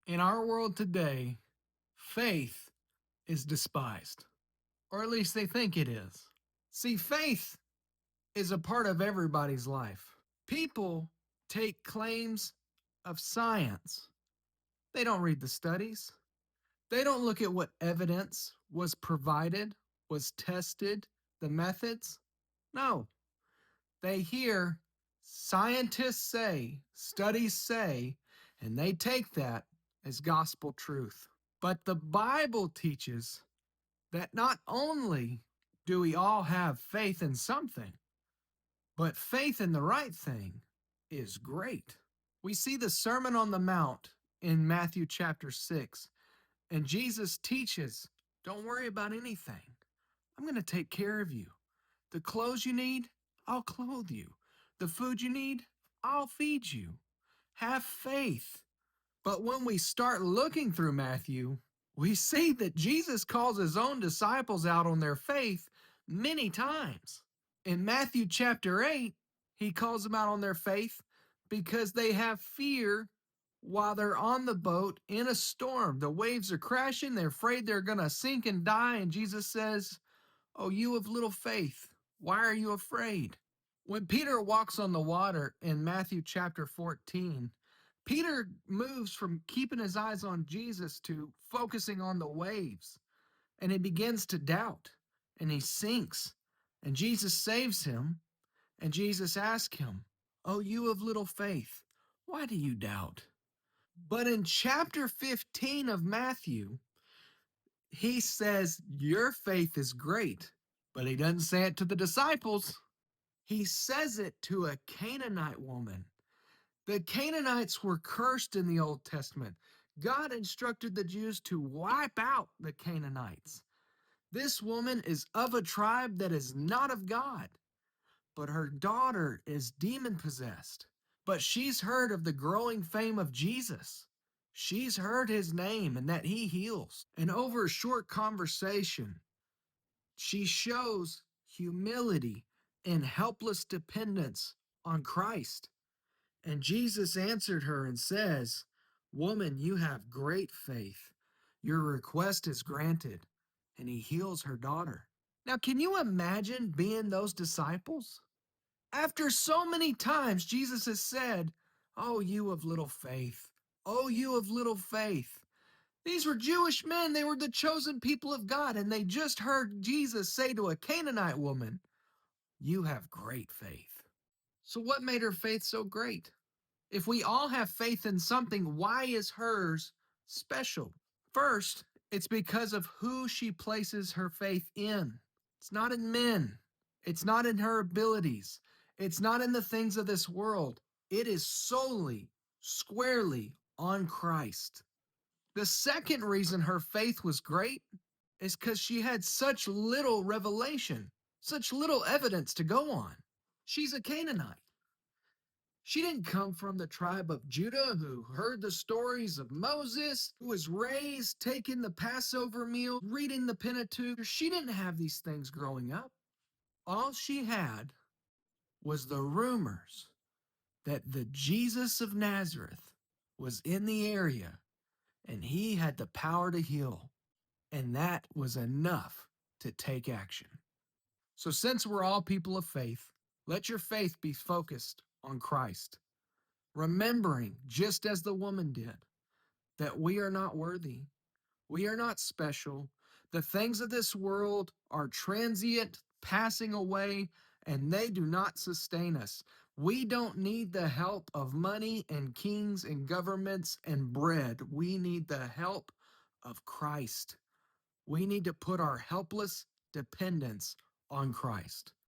In our world today, faith is despised, or at least they think it is. See, faith is a part of everybody's life. People take claims of science, they don't read the studies, they don't look at what evidence was provided, was tested, the methods. No, they hear scientists say, studies say, and they take that as gospel truth. But the Bible teaches that not only do we all have faith in something, but faith in the right thing is great. We see the Sermon on the Mount in Matthew chapter 6, and Jesus teaches, don't worry about anything. I'm going to take care of you. The clothes you need, I'll clothe you. The food you need, I'll feed you. Have faith. But when we start looking through Matthew, we see that Jesus calls his own disciples out on their faith many times. In Matthew chapter 8, he calls them out on their faith because they have fear while they're on the boat in a storm. The waves are crashing, they're afraid they're going to sink and die, and Jesus says, "Oh, you of little faith, why are you afraid?" When Peter walks on the water in Matthew chapter 14, Peter moves from keeping his eyes on Jesus to focusing on the waves, and he begins to doubt, and he sinks, and Jesus saves him, and Jesus asks him, "Oh, you of little faith, why do you doubt?" But in chapter 15 of Matthew, he says, "Your faith is great," but he doesn't say it to the disciples. He says it to a Canaanite woman. The Canaanites were cursed in the Old Testament. God instructed the Jews to wipe out the Canaanites. This woman is of a tribe that is not of God, but her daughter is demon possessed. But she's heard of the growing fame of Jesus. She's heard his name and that he heals. And over a short conversation, she shows humility and helpless dependence on Christ. And Jesus answered her and says, "Woman, you have great faith. Your request is granted." And he heals her daughter. Now, can you imagine being those disciples? After so many times, Jesus has said, "Oh, you of little faith. Oh, you of little faith." These were Jewish men. They were the chosen people of God. And they just heard Jesus say to a Canaanite woman, "You have great faith." So, what made her faith so great? If we all have faith in something, why is hers special? First, it's because of who she places her faith in. It's not in men, it's not in her abilities, it's not in the things of this world. It is solely, squarely on Christ. The second reason her faith was great is because she had such little revelation, such little evidence to go on. She's a Canaanite. She didn't come from the tribe of Judah who heard the stories of Moses, who was raised taking the Passover meal, reading the Pentateuch. She didn't have these things growing up. All she had was the rumors that the Jesus of Nazareth was in the area and he had the power to heal. And that was enough to take action. So, since we're all people of faith, let your faith be focused on Christ, remembering, just as the woman did, that we are not worthy, we are not special. The things of this world are transient, passing away, and they do not sustain us. We don't need the help of money and kings and governments and bread. We need the help of Christ. We need to put our helpless dependence on Christ.